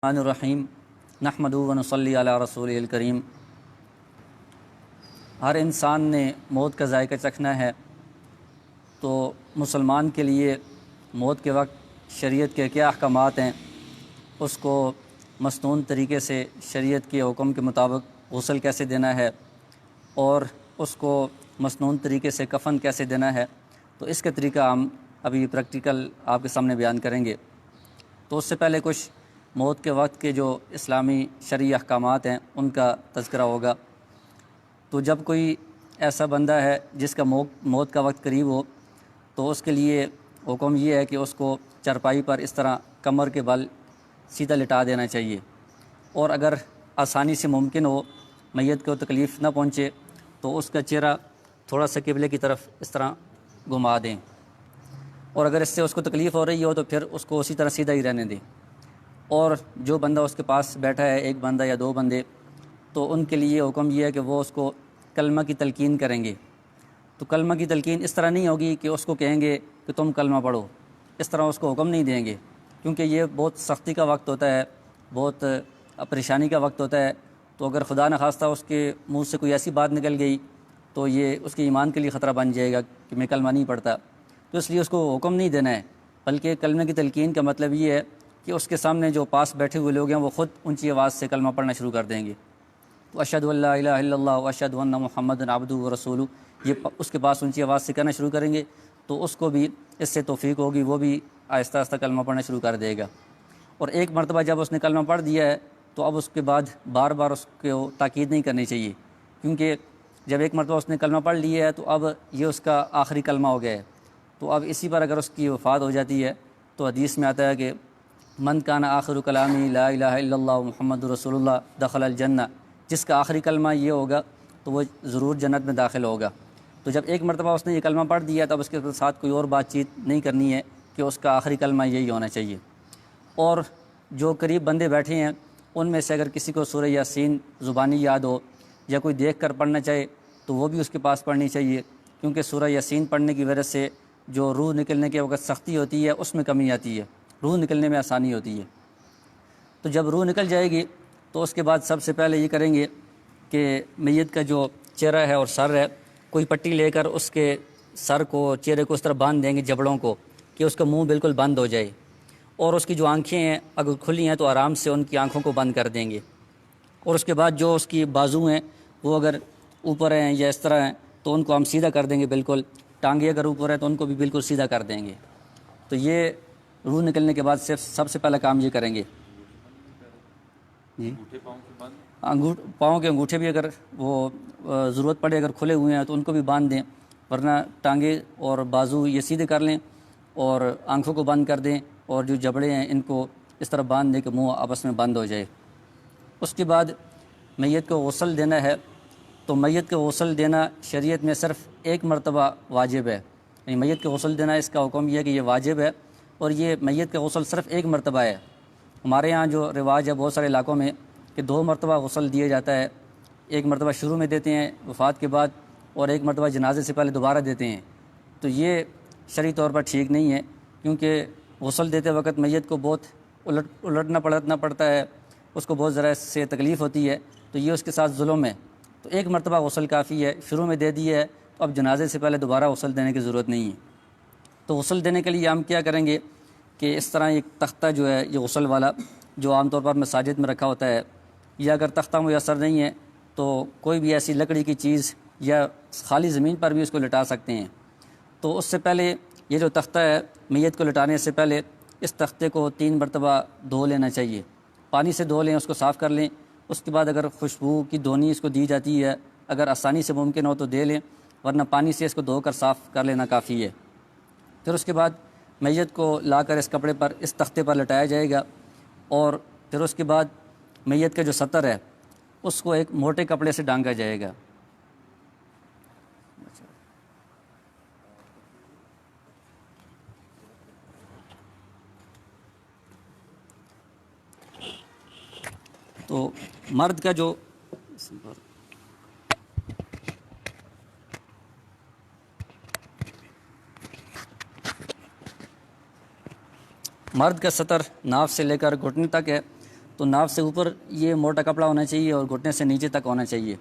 الرحیم نحمدہ و نصلی علی رسولہ الکریم۔ ہر انسان نے موت کا ذائقہ چکھنا ہے، تو مسلمان کے لیے موت کے وقت شریعت کے کیا احکامات ہیں، اس کو مسنون طریقے سے شریعت کے حکم کے مطابق غسل کیسے دینا ہے اور اس کو مسنون طریقے سے کفن کیسے دینا ہے، تو اس کا طریقہ ہم ابھی پریکٹیکل آپ کے سامنے بیان کریں گے۔ تو اس سے پہلے کچھ موت کے وقت کے جو اسلامی شرعی احکامات ہیں ان کا تذکرہ ہوگا۔ تو جب کوئی ایسا بندہ ہے جس کا موت کا وقت قریب ہو، تو اس کے لیے حکم یہ ہے کہ اس کو چرپائی پر اس طرح کمر کے بل سیدھا لٹا دینا چاہیے، اور اگر آسانی سے ممکن ہو، میت کو تکلیف نہ پہنچے، تو اس کا چہرہ تھوڑا سا قبلے کی طرف اس طرح گھما دیں، اور اگر اس سے اس کو تکلیف ہو رہی ہو تو پھر اس کو اسی طرح سیدھا ہی رہنے دیں۔ اور جو بندہ اس کے پاس بیٹھا ہے، ایک بندہ یا دو بندے، تو ان کے لیے حکم یہ ہے کہ وہ اس کو کلمہ کی تلقین کریں گے۔ تو کلمہ کی تلقین اس طرح نہیں ہوگی کہ اس کو کہیں گے کہ تم کلمہ پڑھو، اس طرح اس کو حکم نہیں دیں گے، کیونکہ یہ بہت سختی کا وقت ہوتا ہے، بہت پریشانی کا وقت ہوتا ہے۔ تو اگر خدا نخواستہ اس کے منہ سے کوئی ایسی بات نکل گئی تو یہ اس کے ایمان کے لیے خطرہ بن جائے گا کہ میں کلمہ نہیں پڑھتا، تو اس لیے اس کو حکم نہیں دینا ہے، بلکہ کلمہ کی تلقین کا مطلب یہ ہے کہ اس کے سامنے جو پاس بیٹھے ہوئے لوگ ہیں وہ خود اونچی آواز سے کلمہ پڑھنا شروع کر دیں گے۔ تو اشہد ان لا الہ الا اللہ و اشہد ان محمد عبدہ و رسولہ، یہ اس کے پاس اونچی آواز سے کہنا شروع کریں گے، تو اس کو بھی اس سے توفیق ہوگی، وہ بھی آہستہ آہستہ کلمہ پڑھنا شروع کر دے گا۔ اور ایک مرتبہ جب اس نے کلمہ پڑھ دیا ہے تو اب اس کے بعد بار بار اس کو تاکید نہیں کرنی چاہیے، کیونکہ جب ایک مرتبہ اس نے کلمہ پڑھ لیا ہے تو اب یہ اس کا آخری کلمہ ہو گیا ہے۔ تو اب اسی پر اگر اس کی وفات ہو جاتی ہے تو حدیث میں آتا ہے کہ من کان آخر کلامی لا الہ الا اللہ محمد رسول اللہ دخل الجنہ، جس کا آخری کلمہ یہ ہوگا تو وہ ضرور جنت میں داخل ہوگا۔ تو جب ایک مرتبہ اس نے یہ کلمہ پڑھ دیا تب اس کے ساتھ کوئی اور بات چیت نہیں کرنی ہے کہ اس کا آخری کلمہ یہی ہونا چاہیے۔ اور جو قریب بندے بیٹھے ہیں ان میں سے اگر کسی کو سورہ یاسین زبانی یاد ہو یا کوئی دیکھ کر پڑھنا چاہے تو وہ بھی اس کے پاس پڑھنی چاہیے، کیونکہ سورہ یاسین پڑھنے کی وجہ سے جو روح نکلنے کے وقت سختی ہوتی ہے اس میں کمی آتی ہے، روح نکلنے میں آسانی ہوتی ہے۔ تو جب روح نکل جائے گی تو اس کے بعد سب سے پہلے یہ کریں گے کہ میت کا جو چہرہ ہے اور سر ہے، کوئی پٹی لے کر اس کے سر کو، چہرے کو اس طرح باندھ دیں گے، جبڑوں کو، کہ اس کا منہ بالکل بند ہو جائے، اور اس کی جو آنکھیں ہیں اگر کھلی ہیں تو آرام سے ان کی آنکھوں کو بند کر دیں گے۔ اور اس کے بعد جو اس کی بازو ہیں وہ اگر اوپر ہیں یا اس طرح ہیں تو ان کو ہم سیدھا کر دیں گے، بالکل ٹانگیں اگر اوپر ہیں تو ان کو بھی بالکل سیدھا کر دیں گے۔ تو یہ روح نکلنے کے بعد صرف سب سے پہلا کام یہ کریں گے۔ جی، پاؤں کے انگوٹھے بھی اگر وہ ضرورت پڑے، اگر کھلے ہوئے ہیں تو ان کو بھی باندھ دیں، ورنہ ٹانگیں اور بازو یہ سیدھے کر لیں اور آنکھوں کو بند کر دیں، اور جو جبڑے ہیں ان کو اس طرح باندھ دیں کہ منہ آپس میں بند ہو جائے۔ اس کے بعد میت کو غسل دینا ہے، تو میت کو غسل دینا شریعت میں صرف ایک مرتبہ واجب ہے، یعنی میت کو غسل دینا اس کا حکم یہ ہے کہ یہ واجب ہے، اور یہ میت کا غسل صرف ایک مرتبہ ہے۔ ہمارے ہاں جو رواج ہے بہت سارے علاقوں میں کہ 2 مرتبہ غسل دیا جاتا ہے، ایک مرتبہ شروع میں دیتے ہیں وفات کے بعد، اور ایک مرتبہ جنازے سے پہلے دوبارہ دیتے ہیں۔ تو یہ شرعی طور پر ٹھیک نہیں ہے، کیونکہ غسل دیتے وقت میت کو بہت الٹنا پلٹنا پڑتا ہے، اس کو بہت ذرا سے تکلیف ہوتی ہے، تو یہ اس کے ساتھ ظلم ہے۔ تو ایک مرتبہ غسل کافی ہے، شروع میں دے دی ہے تو اب جنازے سے پہلے دوبارہ غسل دینے کی ضرورت نہیں ہے۔ تو غسل دینے کے لیے ہم کیا کریں گے کہ اس طرح ایک تختہ جو ہے یہ غسل والا، جو عام طور پر مساجد میں رکھا ہوتا ہے، یا اگر تختہ میسر نہیں ہے تو کوئی بھی ایسی لکڑی کی چیز یا خالی زمین پر بھی اس کو لٹا سکتے ہیں۔ تو اس سے پہلے یہ جو تختہ ہے، میت کو لٹانے سے پہلے اس تختے کو 3 مرتبہ دھو لینا چاہیے، پانی سے دھو لیں، اس کو صاف کر لیں۔ اس کے بعد اگر خوشبو کی دھونی اس کو دی جاتی ہے، اگر آسانی سے ممکن ہو تو دے لیں، ورنہ پانی سے اس کو دھو کر صاف کر لینا کافی ہے۔ پھر اس کے بعد میت کو لا کر اس کپڑے پر، اس تختے پر لٹایا جائے گا، اور پھر اس کے بعد میت کا جو ستر ہے اس کو ایک موٹے کپڑے سے ڈھانکا جائے گا۔ تو مرد کا جو مرد کا سطر ناف سے لے کر گھٹنے تک ہے، تو ناف سے اوپر یہ موٹا کپڑا ہونا چاہیے اور گھٹنے سے نیچے تک ہونا چاہیے،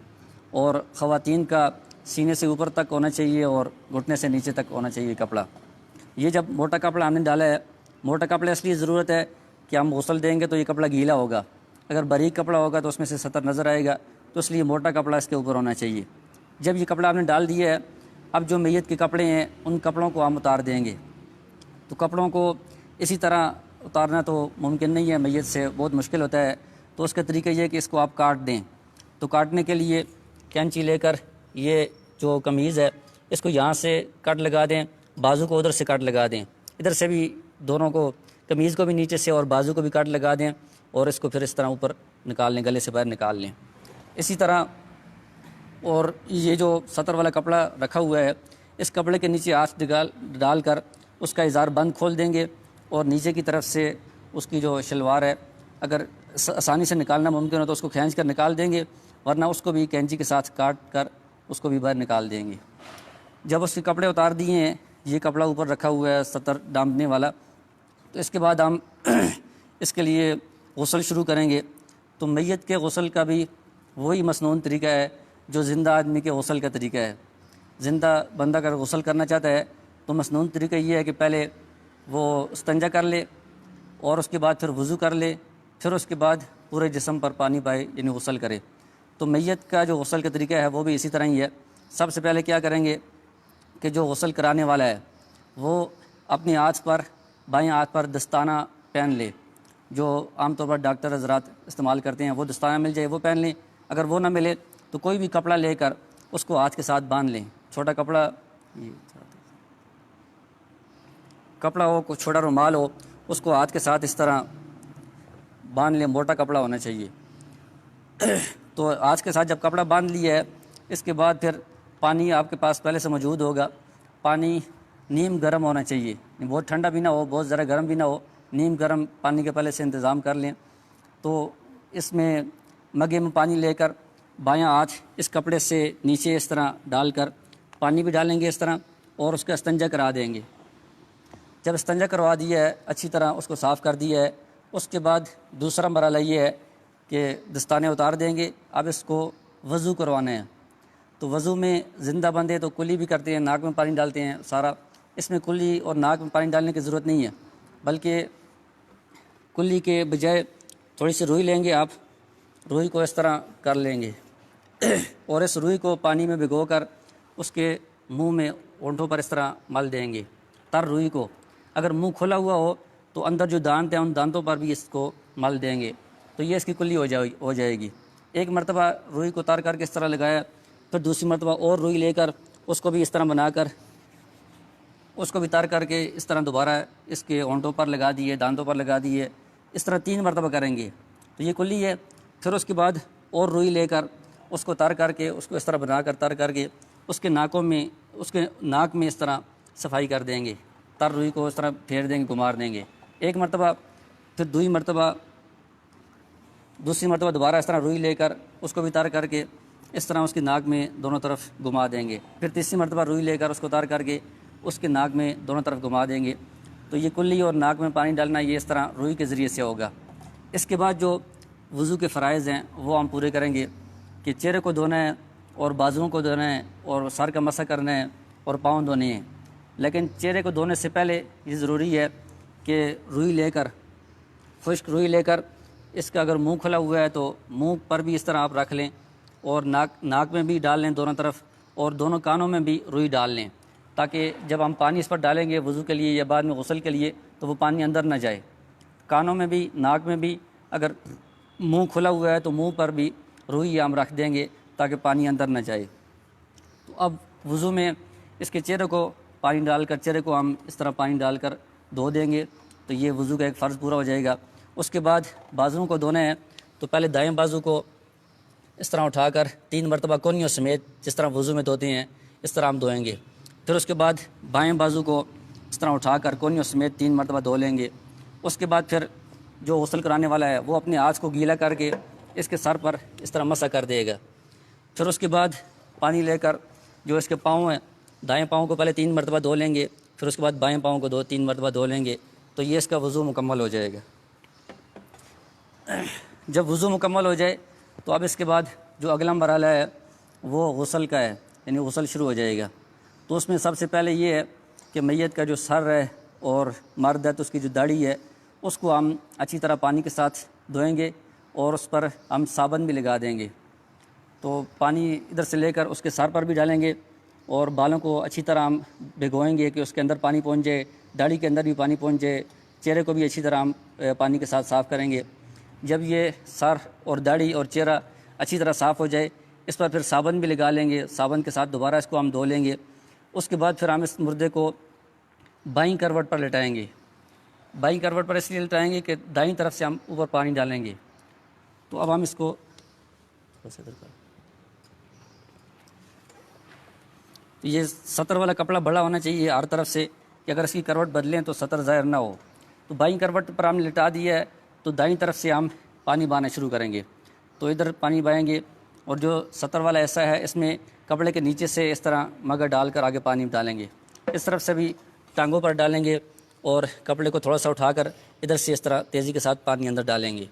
اور خواتین کا سینے سے اوپر تک ہونا چاہیے اور گھٹنے سے نیچے تک ہونا چاہیے کپڑا۔ یہ جب موٹا کپڑا ہم نے ڈالا ہے، موٹا کپڑا اس لیے ضرورت ہے کہ ہم غسل دیں گے تو یہ کپڑا گیلا ہوگا، اگر باریک کپڑا ہوگا تو اس میں سے سطر نظر آئے گا، تو اس لیے موٹا کپڑا اس کے اوپر ہونا چاہیے۔ جب یہ کپڑا آپ نے ڈال دیا ہے، اب جو میت کے کپڑے ہیں ان کپڑوں کو ہم اتار دیں گے۔ تو کپڑوں کو اسی طرح اتارنا تو ممکن نہیں ہے، میت سے بہت مشکل ہوتا ہے، تو اس کا طریقہ یہ ہے کہ اس کو آپ کاٹ دیں۔ تو کاٹنے کے لیے کینچی لے کر یہ جو قمیض ہے اس کو یہاں سے کٹ لگا دیں، بازو کو ادھر سے کٹ لگا دیں، ادھر سے بھی دونوں کو، قمیض کو بھی نیچے سے اور بازو کو بھی کٹ لگا دیں، اور اس کو پھر اس طرح اوپر نکال لیں، گلے سے باہر نکال لیں۔ اسی طرح اور یہ جو سطر والا کپڑا رکھا ہوا ہے، اس کپڑے کے نیچے ہاتھ ڈال کر اس کا ازار بند کھول دیں گے، اور نیچے کی طرف سے اس کی جو شلوار ہے اگر آسانی سے نکالنا ممکن ہو تو اس کو کھینچ کر نکال دیں گے، ورنہ اس کو بھی کینچی کے ساتھ کاٹ کر اس کو بھی باہر نکال دیں گے۔ جب اس کے کپڑے اتار دیے ہیں، یہ کپڑا اوپر رکھا ہوا ہے سطر ڈانپنے والا، تو اس کے بعد ہم اس کے لیے غسل شروع کریں گے۔ تو میت کے غسل کا بھی وہی مسنون طریقہ ہے جو زندہ آدمی کے غسل کا طریقہ ہے۔ زندہ بندہ اگر غسل کرنا چاہتا ہے تو مسنون طریقہ یہ ہے کہ پہلے وہ استنجا کر لے، اور اس کے بعد پھر وضو کر لے، پھر اس کے بعد پورے جسم پر پانی پائے، یعنی غسل کرے۔ تو میت کا جو غسل کا طریقہ ہے وہ بھی اسی طرح ہی ہے۔ سب سے پہلے کیا کریں گے کہ جو غسل کرانے والا ہے وہ اپنے ہاتھ پر، بائیں ہاتھ پر دستانہ پہن لے، جو عام طور پر ڈاکٹر حضرات استعمال کرتے ہیں، وہ دستانہ مل جائے وہ پہن لیں، اگر وہ نہ ملے تو کوئی بھی کپڑا لے کر اس کو ہاتھ کے ساتھ باندھ لیں، چھوٹا کپڑا ہو، کوئی چھوٹا رومال ہو، اس کو ہاتھ کے ساتھ اس طرح باندھ لیں، موٹا کپڑا ہونا چاہیے۔ تو ہاتھ کے ساتھ جب کپڑا باندھ لیا ہے، اس کے بعد پھر پانی آپ کے پاس پہلے سے موجود ہوگا، پانی نیم گرم ہونا چاہیے، بہت ٹھنڈا بھی نہ ہو، بہت ذرا گرم بھی نہ ہو، نیم گرم پانی کے پہلے سے انتظام کر لیں۔ تو اس میں مگے میں پانی لے کر بایاں ہاتھ اس کپڑے سے نیچے اس طرح ڈال کر پانی بھی ڈالیں گے اس طرح، اور اس کا استنجا کرا دیں گے۔ جب استنجا کروا دیا ہے، اچھی طرح اس کو صاف کر دیا ہے، اس کے بعد دوسرا مرحلہ یہ ہے کہ دستانے اتار دیں گے۔ اب اس کو وضو کروانا ہے۔ تو وضو میں زندہ بندے تو کلی بھی کرتے ہیں، ناک میں پانی ڈالتے ہیں سارا، اس میں کلی اور ناک میں پانی ڈالنے کی ضرورت نہیں ہے، بلکہ کلی کے بجائے تھوڑی سی روئی لیں گے، آپ روئی کو اس طرح کر لیں گے اور اس روئی کو پانی میں بھگو کر اس کے منہ میں، ہونٹوں پر اس طرح مل دیں گے، تر روئی کو۔ اگر منہ کھلا ہوا ہو تو اندر جو دانت ہیں ان دانتوں پر بھی اس کو مل دیں گے، تو یہ اس کی کلی ہو جائے گی۔ ایک مرتبہ روئی کو تر کر کے اس طرح لگایا، پھر دوسری مرتبہ اور روئی لے کر اس کو بھی اس طرح بنا کر اس کو بھی تر کر کے اس طرح دوبارہ اس کے ہونٹوں پر لگا دیے، دانتوں پر لگا دیے، اس طرح 3 مرتبہ کریں گے، تو یہ کلی ہے۔ پھر اس کے بعد اور روئی لے کر اس کو تر کر کے اس کو اس طرح بنا کر تر کر کے اس کے ناک میں اس طرح صفائی کر دیں گے، تر روئی کو اس طرح پھیر دیں گے، گمار دیں گے ایک مرتبہ، پھر دوسری مرتبہ دوبارہ اس طرح روئی لے کر اس کو بھی تر کر کے اس طرح اس کی ناک میں دونوں طرف گھما دیں گے، پھر تیسری مرتبہ روئی لے کر اس کو تر کر کے اس کے ناک میں دونوں طرف گھما دیں گے۔ تو یہ کلی اور ناک میں پانی ڈالنا یہ اس طرح روئی کے ذریعے سے ہوگا۔ اس کے بعد جو وضو کے فرائض ہیں وہ ہم پورے کریں گے کہ چہرے کو دھونا ہے، اور بازوؤں کو دھونا ہے، اور سر کا مسح کرنا ہے، اور پاؤں دھونے ہیں۔ لیکن چہرے کو دھونے سے پہلے یہ ضروری ہے کہ روئی لے کر، خشک روئی لے کر، اس کا اگر منہ کھلا ہوا ہے تو منہ پر بھی اس طرح آپ رکھ لیں، اور ناک میں بھی ڈال لیں دونوں طرف، اور دونوں کانوں میں بھی روئی ڈال لیں، تاکہ جب ہم پانی اس پر ڈالیں گے وضو کے لیے یا بعد میں غسل کے لیے تو وہ پانی اندر نہ جائے۔ کانوں میں بھی، ناک میں بھی، اگر منہ کھلا ہوا ہے تو منہ پر بھی روئی ہم رکھ دیں گے تاکہ پانی اندر نہ جائے۔ تو اب وضو میں اس کے چہرے کو پانی ڈال کر، چہرے کو ہم اس طرح پانی ڈال کر دھو دیں گے، تو یہ وضو کا ایک فرض پورا ہو جائے گا۔ اس کے بعد بازوؤں کو دھونا ہے، تو پہلے دائیں بازو کو اس طرح اٹھا کر 3 مرتبہ کونیوں سمیت جس طرح وضو میں دھوتے ہیں اس طرح ہم دھوئیں گے۔ پھر اس کے بعد بائیں بازو کو اس طرح اٹھا کر کونیوں سمیت 3 مرتبہ دھو لیں گے۔ اس کے بعد پھر جو غسل کرانے والا ہے وہ اپنے ہاتھ کو گیلا کر کے اس کے سر پر اس طرح مسح کر دے گا۔ پھر اس کے بعد پانی لے کر جو اس کے پاؤں ہیں، دائیں پاؤں کو پہلے 3 مرتبہ دھو لیں گے، پھر اس کے بعد بائیں پاؤں کو 3 مرتبہ دھو لیں گے، تو یہ اس کا وضو مکمل ہو جائے گا۔ جب وضو مکمل ہو جائے تو اب اس کے بعد جو اگلا مرحلہ ہے وہ غسل کا ہے، یعنی غسل شروع ہو جائے گا۔ تو اس میں سب سے پہلے یہ ہے کہ میت کا جو سر ہے اور مرد ہے تو اس کی جو داڑھی ہے اس کو ہم اچھی طرح پانی کے ساتھ دھوئیں گے اور اس پر ہم صابن بھی لگا دیں گے۔ تو پانی ادھر سے لے کر اس کے سر پر بھی ڈالیں گے اور بالوں کو اچھی طرح ہم بھگوئیں گے کہ اس کے اندر پانی پہنچ جائے، داڑھی کے اندر بھی پانی پہنچ جائے، چہرے کو بھی اچھی طرح ہم پانی کے ساتھ صاف کریں گے۔ جب یہ سر اور داڑھی اور چہرہ اچھی طرح صاف ہو جائے اس پر پھر صابن بھی لگا لیں گے، صابن کے ساتھ دوبارہ اس کو ہم دھو لیں گے۔ اس کے بعد پھر ہم اس مردے کو بائیں کروٹ پر لٹائیں گے۔ بائیں کروٹ پر اس لیے لٹائیں گے کہ دائیں طرف سے ہم اوپر پانی ڈالیں گے۔ تو اب ہم اس کو تو یہ سطر والا کپڑا بڑا ہونا چاہیے ہر طرف سے کہ اگر اس کی کروٹ بدلیں تو سطر ظاہر نہ ہو۔ تو بائیں کروٹ پر ہم نے لٹا دیا ہے تو دائیں طرف سے ہم پانی بہانا شروع کریں گے۔ تو ادھر پانی بہائیں گے اور جو سطر والا ایسا ہے اس میں کپڑے کے نیچے سے اس طرح مگا ڈال کر آگے پانی ڈالیں گے، اس طرف سے بھی ٹانگوں پر ڈالیں گے اور کپڑے کو تھوڑا سا اٹھا کر ادھر سے اس طرح تیزی کے ساتھ پانی اندر ڈالیں گے۔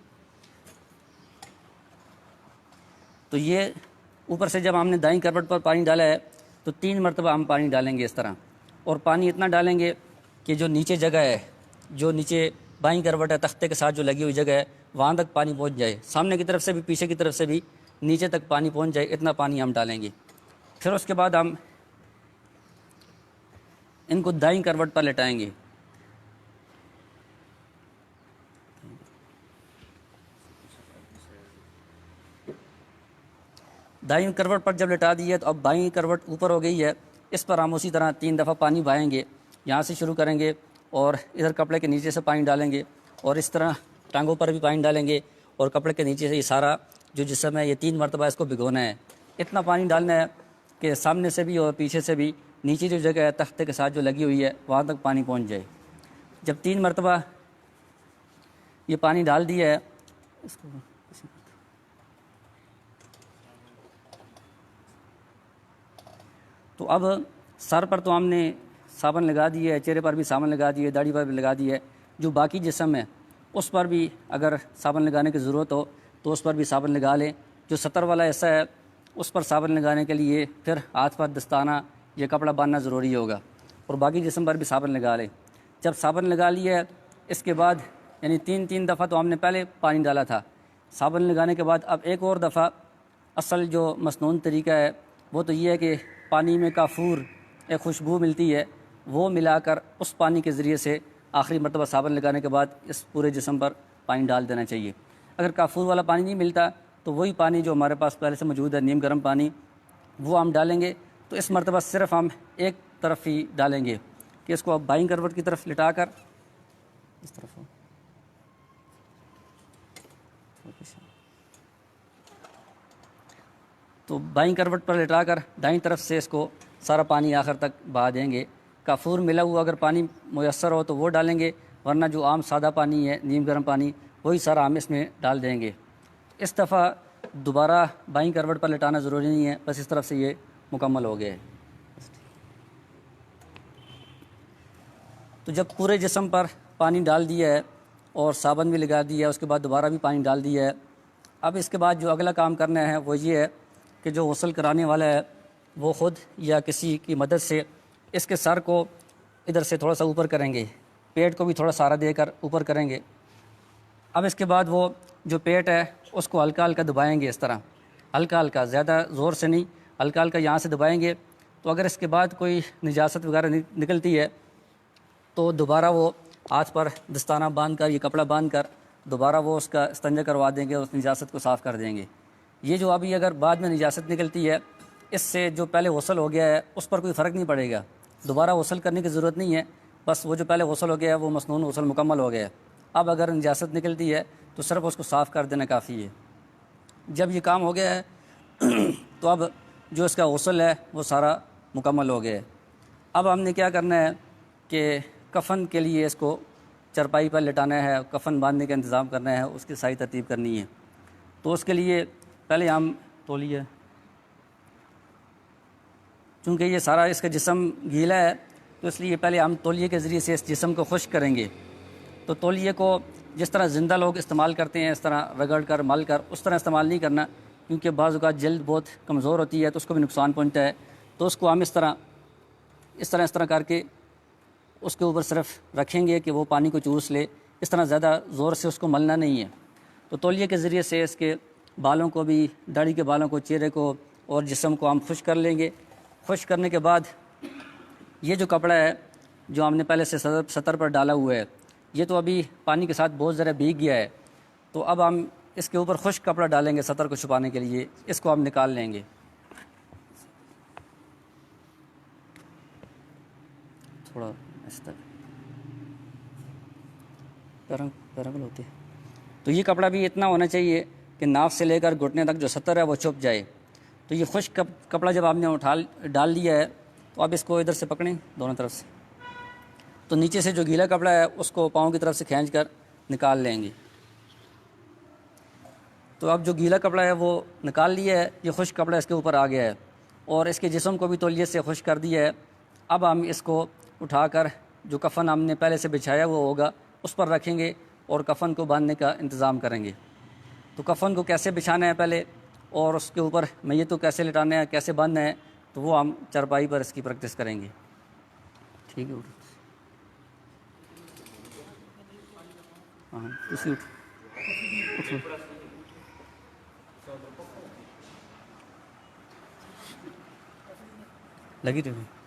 تو یہ اوپر سے جب ہم نے دائیں کروٹ پر پانی ڈالا ہے تو 3 مرتبہ ہم پانی ڈالیں گے اس طرح، اور پانی اتنا ڈالیں گے کہ جو نیچے جگہ ہے، جو نیچے بائیں کروٹ ہے تختے کے ساتھ جو لگی ہوئی جگہ ہے وہاں تک پانی پہنچ جائے، سامنے کی طرف سے بھی پیچھے کی طرف سے بھی نیچے تک پانی پہنچ جائے، اتنا پانی ہم ڈالیں گے۔ پھر اس کے بعد ہم ان کو دائیں کروٹ پر لٹائیں گے۔ دائیں کروٹ پر جب لٹا دی ہے تو اب بائیں کروٹ اوپر ہو گئی ہے، اس پر ہم اسی طرح 3 دفعہ پانی بہائیں گے، یہاں سے شروع کریں گے اور ادھر کپڑے کے نیچے سے پانی ڈالیں گے اور اس طرح ٹانگوں پر بھی پانی ڈالیں گے اور کپڑے کے نیچے سے یہ سارا جو جسم ہے یہ 3 مرتبہ اس کو بھگونا ہے۔ اتنا پانی ڈالنا ہے کہ سامنے سے بھی اور پیچھے سے بھی نیچے جو جگہ ہے تختے کے ساتھ جو لگی ہوئی ہے وہاں تک پانی پہنچ جائے۔ جب 3 مرتبہ یہ پانی ڈال دیا ہے اس کو تو اب سر پر تو ہم نے صابن لگا دی ہے، چہرے پر بھی صابن لگا دی ہے، داڑھی پر بھی لگا دی ہے، جو باقی جسم ہے اس پر بھی اگر صابن لگانے کی ضرورت ہو تو اس پر بھی صابن لگا لیں۔ جو سطر والا ایسا ہے اس پر صابن لگانے کے لیے پھر ہاتھ پر دستانہ یہ کپڑا باندھنا ضروری ہوگا، اور باقی جسم پر بھی صابن لگا لیں۔ جب صابن لگا لیا ہے اس کے بعد یعنی 3 دفعہ تو ہم نے پہلے پانی ڈالا تھا، صابن لگانے کے بعد اب ایک اور دفعہ اصل جو مسنون طریقہ ہے وہ تو یہ ہے کہ پانی میں کافور ایک خوشبو ملتی ہے، وہ ملا کر اس پانی کے ذریعے سے آخری مرتبہ صابن لگانے کے بعد اس پورے جسم پر پانی ڈال دینا چاہیے۔ اگر کافور والا پانی نہیں ملتا تو وہی پانی جو ہمارے پاس پہلے سے موجود ہے نیم گرم پانی وہ ہم ڈالیں گے۔ تو اس مرتبہ صرف ہم ایک طرف ہی ڈالیں گے کہ اس کو اب بائیں کروٹ کی طرف لٹا کر اس طرف تو بائیں کروٹ پر لٹا کر دائیں طرف سے اس کو سارا پانی آخر تک بہا دیں گے۔ کافور ملا ہوا اگر پانی میسر ہو تو وہ ڈالیں گے، ورنہ جو عام سادہ پانی ہے نیم گرم پانی وہی سارا ہم اس میں ڈال دیں گے۔ اس دفعہ دوبارہ بائیں کروٹ پر لٹانا ضروری نہیں ہے، بس اس طرف سے یہ مکمل ہو گیا ہے۔ تو جب پورے جسم پر پانی ڈال دیا ہے اور صابن بھی لگا دیا ہے، اس کے بعد دوبارہ بھی پانی ڈال دیا ہے، اب اس کے بعد جو اگلا کام کرنا ہے وہ یہ ہے کہ جو غسل کرانے والا ہے وہ خود یا کسی کی مدد سے اس کے سر کو ادھر سے تھوڑا سا اوپر کریں گے، پیٹ کو بھی تھوڑا سہارا دے کر اوپر کریں گے۔ اب اس کے بعد وہ جو پیٹ ہے اس کو ہلکا ہلکا دبائیں گے، اس طرح ہلکا ہلکا، زیادہ زور سے نہیں، ہلکا ہلکا یہاں سے دبائیں گے۔ تو اگر اس کے بعد کوئی نجاست وغیرہ نکلتی ہے تو دوبارہ وہ ہاتھ پر دستانہ باندھ کر یہ کپڑا باندھ کر دوبارہ وہ اس کا استنجا کروا دیں گے، اس نجاست کو صاف کر دیں گے۔ یہ جو ابھی اگر بعد میں نجاست نکلتی ہے اس سے جو پہلے غسل ہو گیا ہے اس پر کوئی فرق نہیں پڑے گا، دوبارہ غسل کرنے کی ضرورت نہیں ہے، بس وہ جو پہلے غسل ہو گیا ہے وہ مسنون غسل مکمل ہو گیا ہے۔ اب اگر نجاست نکلتی ہے تو صرف اس کو صاف کر دینا کافی ہے۔ جب یہ کام ہو گیا ہے تو اب جو اس کا غسل ہے وہ سارا مکمل ہو گیا ہے۔ اب ہم نے کیا کرنا ہے کہ کفن کے لیے اس کو چرپائی پر لٹانا ہے، کفن باندھنے کا انتظام کرنا ہے، اس کی صحیح ترتیب کرنی ہے۔ تو اس کے لیے پہلے ہم تولیہ، چونکہ یہ سارا اس کا جسم گیلا ہے تو اس لیے پہلے ہم تولیے کے ذریعے سے اس جسم کو خشک کریں گے۔ تو تولیے کو جس طرح زندہ لوگ استعمال کرتے ہیں اس طرح رگڑ کر مل کر اس طرح استعمال نہیں کرنا، کیونکہ بعض اوقات جلد بہت کمزور ہوتی ہے تو اس کو بھی نقصان پہنچتا ہے۔ تو اس کو ہم اس طرح کر کے اس کے اوپر صرف رکھیں گے کہ وہ پانی کو چوس لے، اس طرح زیادہ زور سے اس کو ملنا نہیں ہے۔ تو تولیے کے ذریعے سے اس کے بالوں کو بھی، داڑھی کے بالوں کو، چہرے کو اور جسم کو ہم خشک کر لیں گے۔ خشک کرنے کے بعد یہ جو کپڑا ہے جو ہم نے پہلے سے سطر پر ڈالا ہوا ہے، یہ تو ابھی پانی کے ساتھ بہت ذرا بھیگ گیا ہے، تو اب ہم اس کے اوپر خشک کپڑا ڈالیں گے سطر کو چھپانے کے لیے، اس کو ہم نکال لیں گے۔ تھوڑا اس طرح پیرنگل ہوتے ہیں۔ تو یہ کپڑا بھی اتنا ہونا چاہیے کہ ناف سے لے کر گھٹنے تک جو سطر ہے وہ چھپ جائے۔ تو یہ خشک کپڑا جب آپ نے ڈال لیا ہے تو اب اس کو ادھر سے پکڑیں دونوں طرف سے، تو نیچے سے جو گیلا کپڑا ہے اس کو پاؤں کی طرف سے کھینچ کر نکال لیں گے۔ تو اب جو گیلا کپڑا ہے وہ نکال لیا ہے، یہ خشک کپڑا اس کے اوپر آ گیا ہے اور اس کے جسم کو بھی تولیے سے خشک کر دیا ہے۔ اب ہم اس کو اٹھا کر جو کفن ہم نے پہلے سے بچھایا وہ ہوگا اس پر رکھیں گے اور کفن کو باندھنے کا انتظام کریں گے۔ تو کفن کو کیسے بچھانا ہے پہلے اور اس کے اوپر میت کو کیسے لٹانا ہے، کیسے باندھنا ہے، تو وہ ہم چارپائی پر اس کی پریکٹس کریں گے۔ ٹھیک ہے، ہاں اسی اٹھو لگی رہی۔